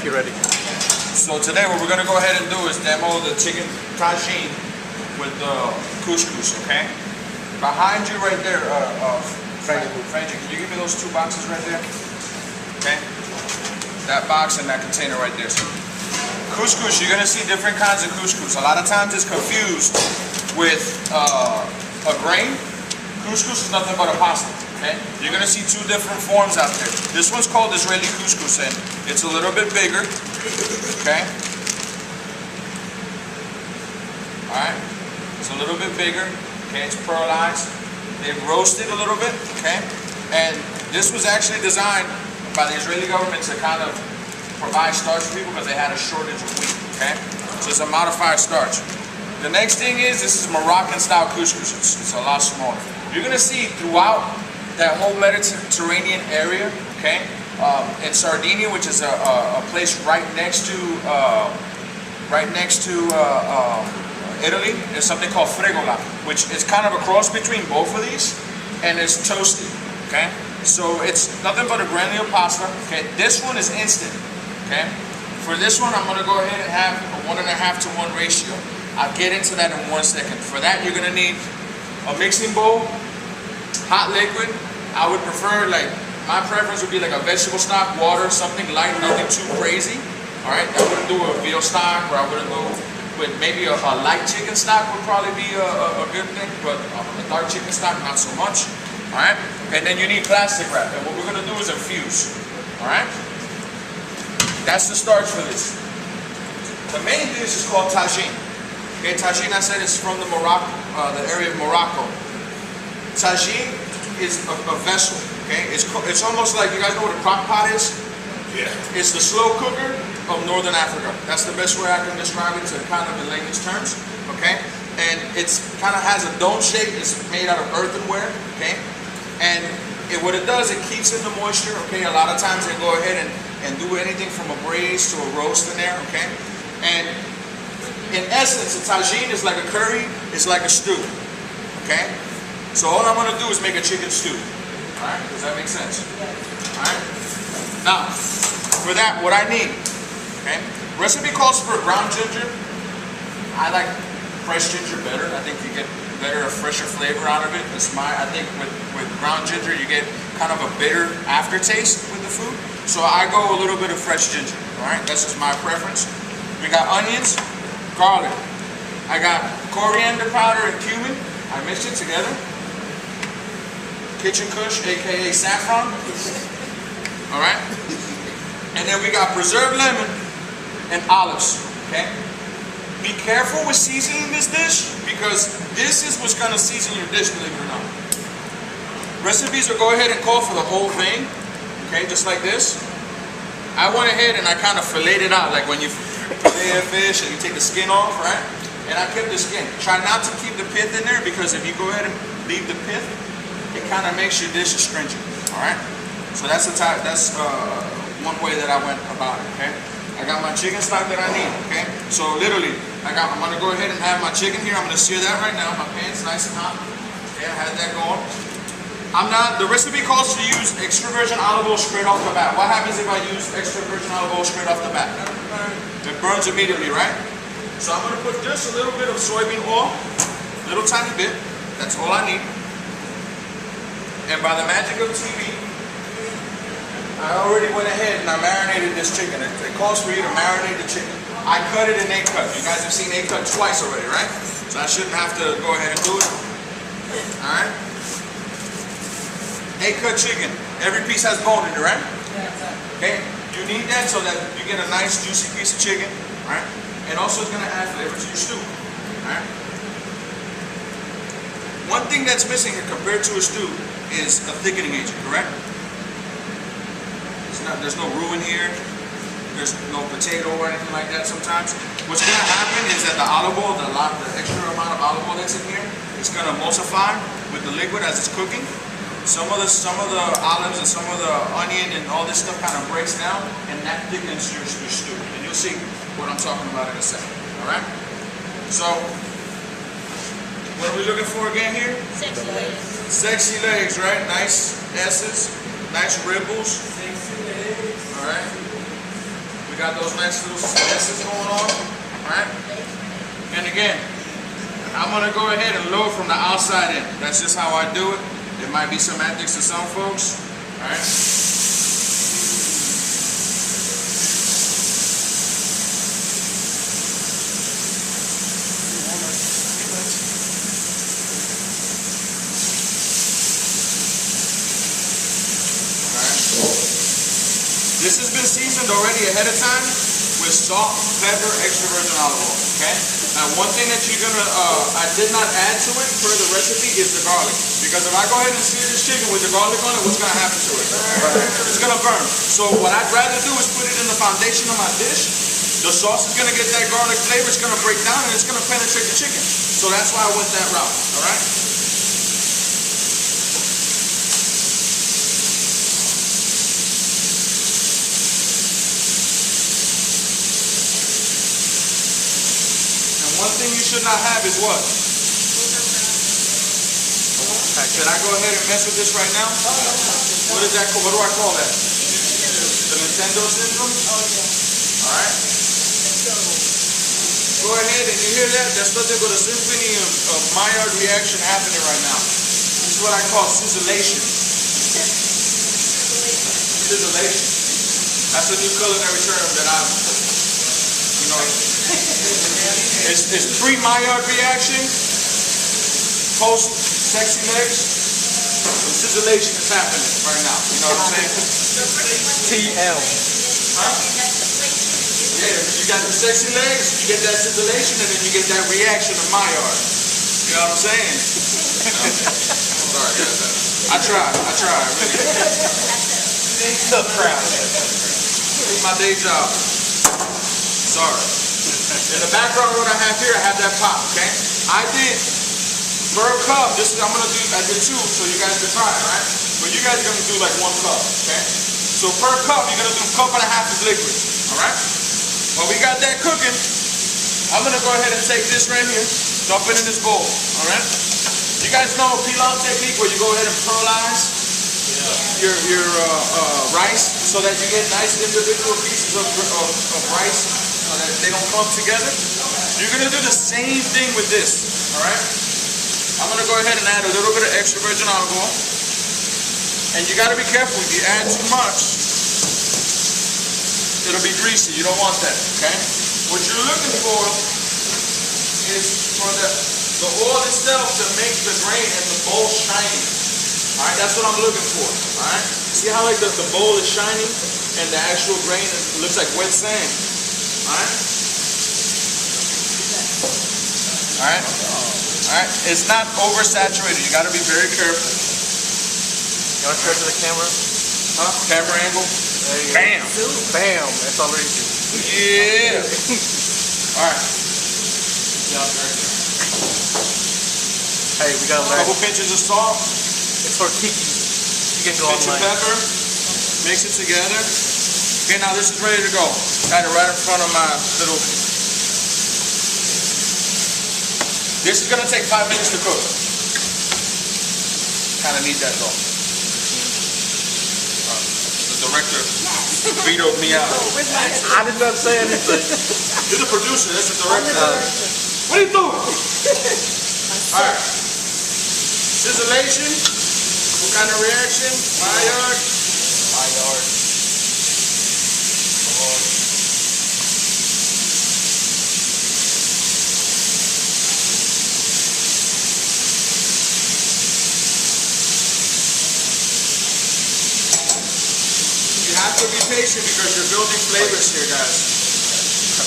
you ready. So today what we're going to go ahead and do is demo the chicken tagine with the couscous, okay? Behind you right there, Frankie, can you give me those two boxes right there? Okay? That box and that container right there. So, couscous, you're going to see different kinds of couscous. A lot of times it's confused with a grain. Couscous is nothing but a pasta, okay? You're going to see two different forms out there. This one's called Israeli couscous, and it's a little bit bigger, okay? Alright? It's a little bit bigger, okay? It's pearlized. They've roasted a little bit, okay? And this was actually designed by the Israeli government to kind of provide starch for people because they had a shortage of wheat, okay? So it's a modified starch. The next thing is, this is Moroccan style couscous. It's a lot smaller. You're gonna see throughout that whole Mediterranean area, okay? In Sardinia, which is a place right next to Italy, there's something called fregola, which is kind of a cross between both of these, and it's toasted, okay? So it's nothing but a granule pasta, okay? This one is instant, okay? For this one, I'm gonna go ahead and have a 1.5 to 1 ratio. I'll get into that in 1 second. For that, you're gonna need a mixing bowl, hot liquid. I would prefer, like, my preference would be like a vegetable stock, water, something light, nothing too crazy. All right, I wouldn't do a veal stock, or I wouldn't go with maybe a light chicken stock would probably be a good thing, but a dark chicken stock, not so much. All right, and then you need plastic wrap, and what we're gonna do is infuse. All right, that's the starch for this. The main dish is called tagine. Okay, tagine, I said, is from the area of Morocco. Tagine is a vessel. Okay, it's almost like, you guys know what a crock pot is? Yeah. It's the slow cooker of Northern Africa. That's the best way I can describe it to kind of in layman's terms. Okay, and it's kind of has a dome shape. It's made out of earthenware. Okay, and what it does, it keeps in the moisture. Okay, a lot of times they go ahead and do anything from a braise to a roast in there. Okay, and in essence, a tagine is like a curry. It's like a stew. Okay. So all I'm going to do is make a chicken stew. Alright, does that make sense? Alright? Now, for that, what I need, okay? Recipe calls for ground ginger. I like fresh ginger better. I think you get a fresher flavor out of it. I think with ground ginger, you get kind of a bitter aftertaste with the food. So I go a little bit of fresh ginger. Alright, that's just my preference. We got onions, garlic. I got coriander powder and cumin. I mix it together. Kitchen Kush, aka saffron. Alright? And then we got preserved lemon and olives. Okay? Be careful with seasoning this dish, because this is what's gonna season your dish, believe it or not. Recipes will go ahead and call for the whole thing. Okay, just like this. I went ahead and I kind of filleted it out, like when you fillet a fish and you take the skin off, right? And I kept the skin. Try not to keep the pith in there, because if you go ahead and leave the pith, it kind of makes your dish astringent. All right. So that's one way that I went about it. Okay. I got my chicken stock that I need. Okay. So literally, I'm gonna go ahead and have my chicken here. I'm gonna sear that right now. My pan's nice and hot. Okay. I had that going. The recipe calls to use extra virgin olive oil straight off the bat. What happens if I use extra virgin olive oil straight off the bat? It burns immediately, right? So I'm gonna put just a little bit of soybean oil, a little tiny bit. That's all I need. And by the magic of TV, I already went ahead and I marinated this chicken. It calls for you to marinate the chicken. I cut it in 8 cut. You guys have seen 8 cut twice already, right? So I shouldn't have to go ahead and do it. Alright? 8 cut chicken. Every piece has bone in it, right? Okay? You need that so that you get a nice juicy piece of chicken. Alright? And also it's going to add flavor to your stew. Alright? One thing that's missing here compared to a stew is a thickening agent, correct? There's no roux in here. There's no potato or anything like that sometimes. What's going to happen is that the olive oil, the extra amount of olive oil that's in here, it's going to emulsify with the liquid as it's cooking. Some of the olives and some of the onion and all this stuff kind of breaks down, and that thickens your stew. And you'll see what I'm talking about in a second. All right? So, what are we looking for again here? Sexy legs. Sexy legs, right? Nice S's, nice ripples. Sexy legs. All right. We we got those nice little messes going on, right? And again, I'm gonna go ahead and load from the outside in. That's just how I do it. It might be semantics to some folks, right? This has been seasoned already ahead of time with salt, pepper, extra virgin olive oil, okay? Now one thing that you're gonna, I did not add to it per the recipe is the garlic. Because if I go ahead and sear this chicken with the garlic on it, what's gonna happen to it? It's gonna burn. So what I'd rather do is put it in the foundation of my dish. The sauce is gonna get that garlic flavor, it's gonna break down and it's gonna penetrate the chicken. So that's why I went that route, all right? One thing you should not have is what? Should I go ahead and mess with this right now? What is that called? What do I call that? The Nintendo syndrome? Alright. Go ahead and you hear that? That's nothing but a symphony of Maillard reaction happening right now. This is what I call sizzlation. Sizzlation. That's a new culinary term that I've, you know, it's pre-Maillard reaction, post-sexy legs. Some sizzlation is happening right now. You know what I'm saying? TL. Huh? Yeah, you got the sexy legs, you get that sizzlation, and then you get that reaction of Maillard. You know what I'm saying? Sorry, guys. I tried. Really. So proud. It's my day job. Sorry. In the background, what I have here, I have that pot, okay? I did per cup, I did 2, so you guys can try it, right? But you guys are gonna do like 1 cup, okay? So per cup, you're gonna do 1.5 cups of liquid, all right? While we got that cooking, I'm gonna go ahead and take this right here, dump it in this bowl, all right? You guys know pilau technique where you go ahead and pearlize your rice so that you get nice individual pieces of rice so that they don't clump together. You're gonna do the same thing with this, all right? I'm gonna go ahead and add a little bit of extra virgin olive oil. And you gotta be careful, if you add too much, it'll be greasy. You don't want that, okay? What you're looking for is for the oil itself to make the grain and the bowl shiny. All right, that's what I'm looking for, all right? See how like the bowl is shiny and the actual grain looks like wet sand, all right? All right? All right, it's not oversaturated. You gotta be very careful. You want to turn to the camera? Huh? Camera angle? There you Bam! go. Bam! That's all there is. Yeah! All right. Hey, we got A couple pinches of salt. It's for Kiki. You can go Pinch of online. pepper. Mix it together. Okay, now this is ready to go. Got it right in front of my little... This is gonna take 5 minutes to cook. Kinda need that though. The director vetoed me out. I did not say anything. You're the producer, that's the director. What are you doing? Alright. Sizzlation. What kind of reaction? Maillard. You have to be patient because you're building flavors here, guys.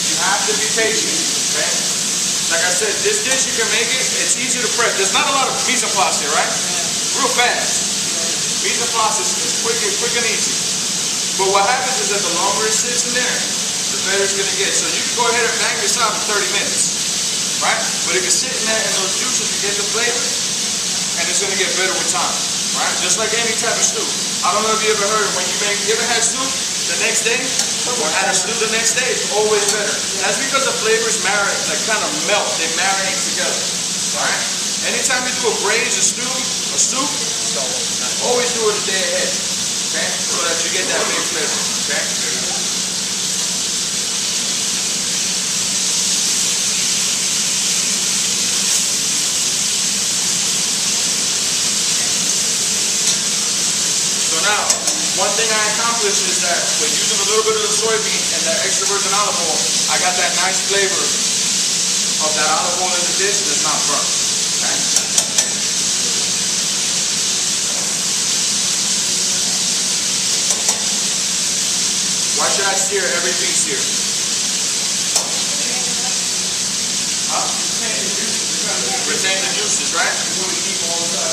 You have to be patient, okay? Like I said, this dish you can make it, it's easy to prep. There's not a lot of mise en place here, right? Real fast. Mise en place is quick and easy. But what happens is that the longer it sits in there, the better it's gonna get. So you can go ahead and bang this out in 30 minutes, right? But it can sit in there and those juices to get the flavor, and it's gonna get better with time, right? Just like any type of stew. I don't know if you ever heard when you ever had soup the next day, or had a stew the next day, it's always better. That's because the flavors marinate, like kind of melt, they marinate together, alright? Anytime you do a braise, a stew, a soup, always do it a day ahead, okay? So that you get that big flavor, okay? one thing I accomplished is that with using a little bit of the soybean and that extra virgin olive oil, I got that nice flavor of that olive oil in the dish that's not burnt. Okay? Why should I sear every piece here? Retain the juices, right?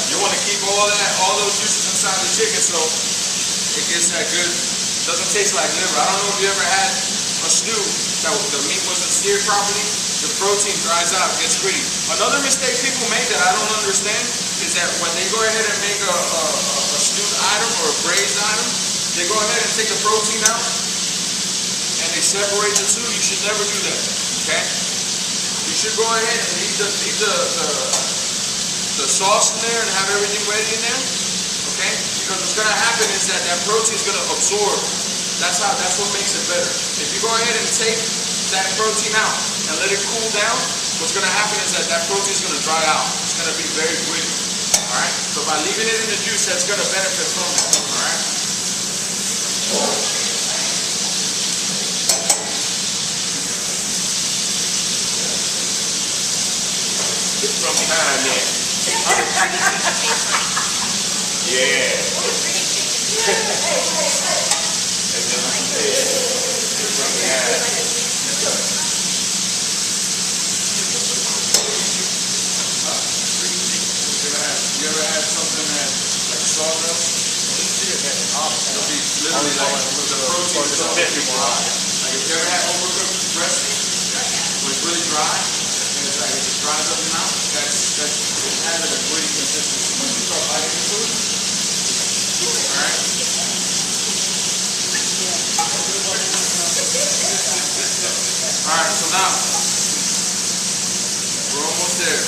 You want to keep all those juices inside the chicken, so it gets that good. Doesn't taste like liver. I don't know if you ever had a stew that the meat wasn't seared properly. The protein dries out, gets gritty. Another mistake people make that I don't understand is that when they go ahead and make a stewed item or a braised item, they go ahead and take the protein out and they separate the two. You should never do that. Okay? You should go ahead and leave the sauce in there and have everything ready in there. Okay? Because what's gonna happen is that protein is gonna absorb. That's what makes it better. If you go ahead and take that protein out and let it cool down, what's gonna happen is that protein is gonna dry out. It's gonna be very gritty. Alright? So by leaving it in the juice, that's gonna benefit from it. Alright? From behind there. Yeah. You ever had something that like sawdust? It'll be literally like the protein is very dry. Like if you ever had overcooked breast meat, when it's really dry, and it's like it just dries up your mouth, it has like a gritty consistency. Once you start biting into it, alright? Alright, so now we're almost there.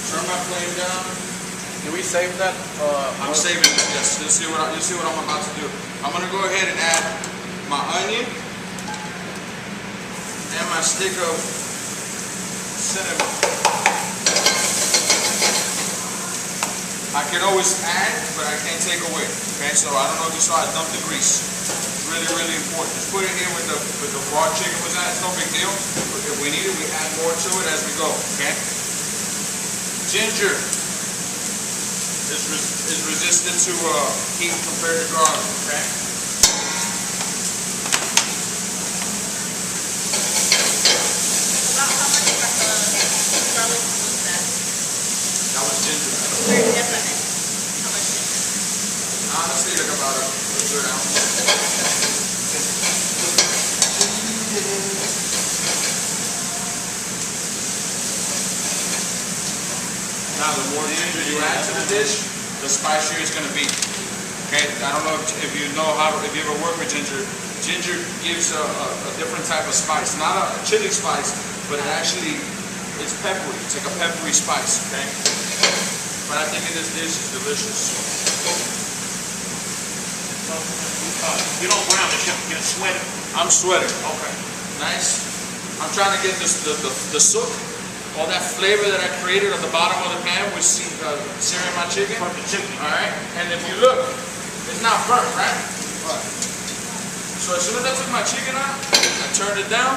Turn my flame down. Do we save that? I'm saving it. Yes. You'll see what I'm about to do. I'm gonna go ahead and add my onion and my stick of cinnamon. I can always add, but I can't take away. Okay, so I don't know if you saw I dumped the grease. It's really, really important. Just put it here with the raw chicken was at. It's no big deal. If we need it, we add more to it as we go. Okay. Ginger is resistant to heat compared to garlic. Okay. About how much of the garlic was that? That was ginger. Very definite. How much ginger? Honestly, like about a good ounce. Now, the more ginger you add to the dish, the spicier it's going to be. Okay, I don't know if you know if you ever work with ginger. Ginger gives a different type of spice, not a chili spice, but it actually is peppery. It's like a peppery spice. Okay, but I think in this dish is delicious. You don't brown the chicken, you're sweating. I'm sweating. Okay. Nice. I'm trying to get the sook, all that flavor that I created at the bottom of the pan with searing my chicken. From the chicken. All right. And if you look, it's not burnt, right? Right. So as soon as I took my chicken out, I turned it down,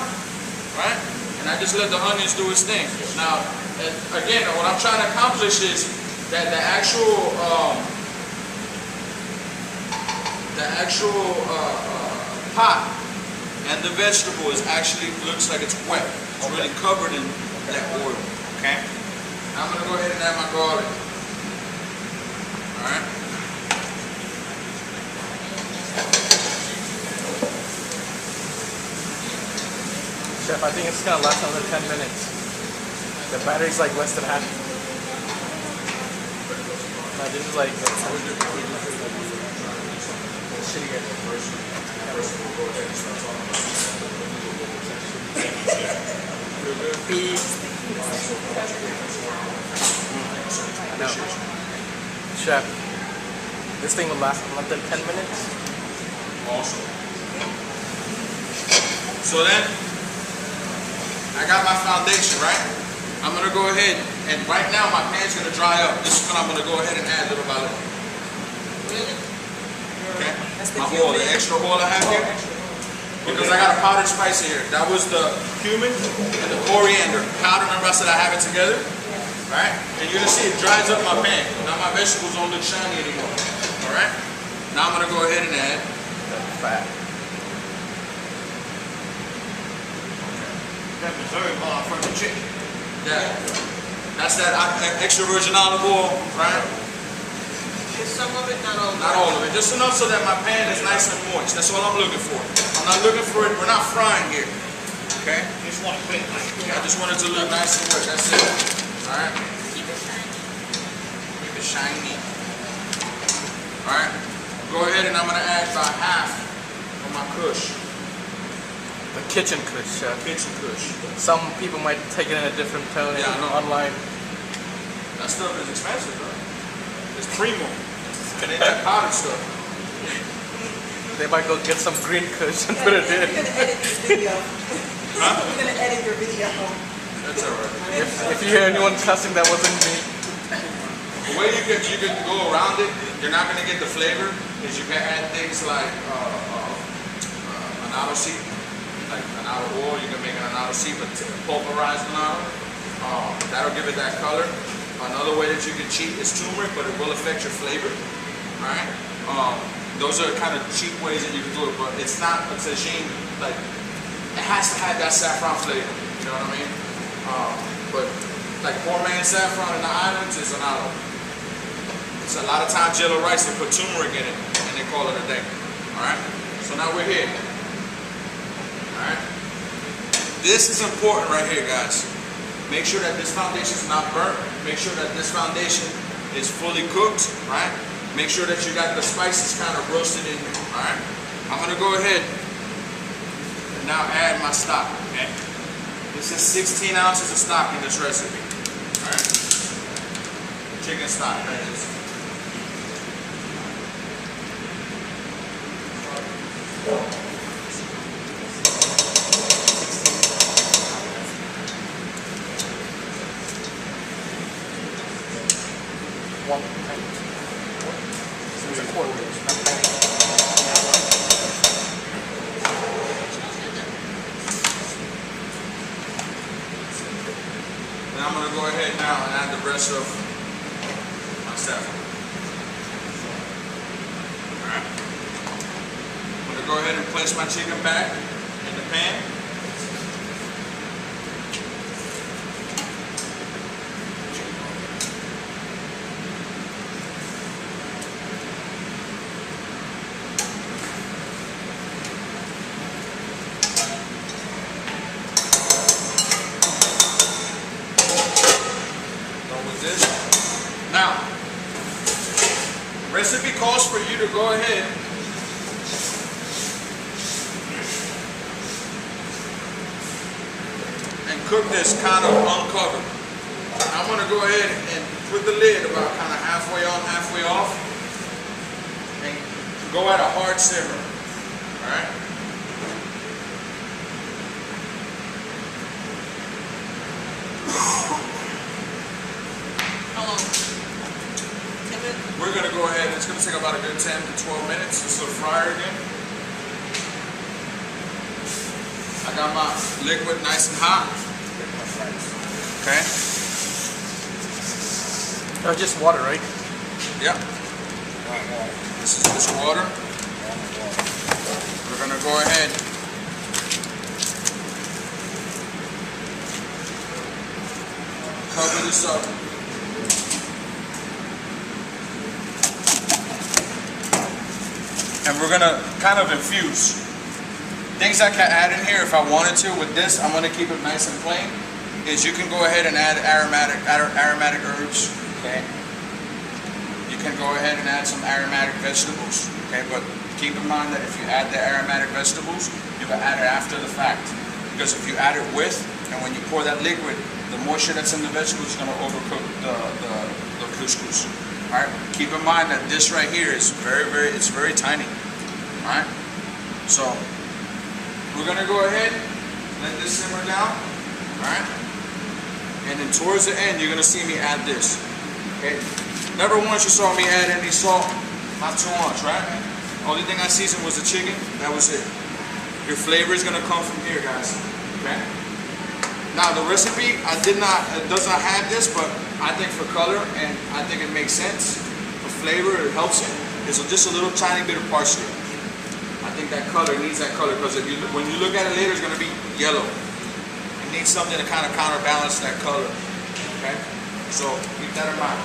right? And I just let the onions do its thing. Now, again, what I'm trying to accomplish is that the actual pot and the vegetable looks like it's wet. It's really covered in that oil. Okay? Now I'm gonna go ahead and add my garlic. Alright? Chef, I think it's gonna last another 10 minutes. The battery's like less than half. No, this is like shitty good. Feel good? I know. Appreciate you. Chef, this thing will last less than 10 minutes. Awesome. So then, I got my foundation, right? I'm gonna go ahead, and right now my pan's gonna dry up. This is when I'm gonna go ahead and add little by little. Really? Okay? My oil, the extra oil I have here. Because I got a powdered spice here. That was the cumin and the coriander. Powder, remember I said I have it together? Right? And you're gonna see it dries up my pan. Now my vegetables don't look shiny anymore. Alright? Now I'm gonna go ahead and add Fat. That dessert from the chicken. yeah. That's that extra virgin olive oil, right? Is some of it, not all of it? Not all of it. Just enough so that my pan is nice and moist. That's all I'm looking for. I'm not looking for it. We're not frying here. Okay? Just want to put it like I just want it to look nice and wet. That's it. Alright? Keep it shiny. Keep it shiny. Alright? Go ahead and I'm gonna add about half of my kush. The kitchen kush, chef. Kitchen kush. Some people might take it in a different tone Yeah, I know. online. That stuff is expensive, bro. It's premium. And they that powdered stuff. They might go get some green kush and put it in. You're gonna edit this video. Huh? You're gonna edit your video. That's alright. If you hear anyone cussing, that wasn't me. The way you can go around it, you're not gonna get the flavor, is you can add things like annatto seed, like annatto oil. You can make an annatto seed, but pulverized annatto. That'll give it that color. Another way that you can cheat is turmeric, but it will affect your flavor. All right. Those are kind of cheap ways that you can do it, but it's not a tagine. Like it has to have that saffron flavor. You know what I mean? But like poor man saffron in the islands is annatto. So a lot of times yellow rice, they put turmeric in it and they call it a day. Alright? So now we're here. Alright? This is important right here, guys. Make sure that this foundation is not burnt. Make sure that this foundation is fully cooked, right? Make sure that you got the spices kind of roasted in here, alright? I'm gonna go ahead and now add my stock, okay? This is 16 ounces of stock in this recipe, alright? Chicken stock, that is. One pint. So it's a quarter inch, not pint. Then I'm going to go ahead now and add the rest of my saffron. Alright. I'm going to go ahead and place my chicken back in the pan. Now, the recipe calls for you to go ahead and cook this kind of uncovered. I'm going to go ahead and put the lid about kind of halfway on, halfway off, and go at a hard simmer. All right? How long? 10 minutes? We're going to go ahead, it's going to take about a good 10 to 12 minutes. This little fryer again. I got my liquid nice and hot. Okay. Oh, just water, right? Yep. This is just water. We're going to go ahead cover this up. And we're going to kind of infuse. Things I can add in here if I wanted to. With this, I'm going to keep it nice and plain. Is you can go ahead and add aromatic herbs. Okay. You can go ahead and add some aromatic vegetables. Okay, but keep in mind that if you add the aromatic vegetables, you can add it after the fact. Because if you add it with, and when you pour that liquid, the moisture that's in the vegetables is going to overcook the couscous. All right. Keep in mind that this right here is it's very tiny. All right. So we're gonna go ahead, let this simmer down. All right. And then towards the end, you're gonna see me add this. Okay. Never once you saw me add any salt. Not too much, right? Only thing I seasoned was the chicken. That was it. Your flavor is gonna come from here, guys. Okay. Now the recipe, it does not have this, but I think for color and I think it makes sense. For flavor, it helps it. It's just a little tiny bit of parsley. I think that color needs that color because when you look at it later, it's gonna be yellow. It needs something to kind of counterbalance that color. Okay. So keep that in mind.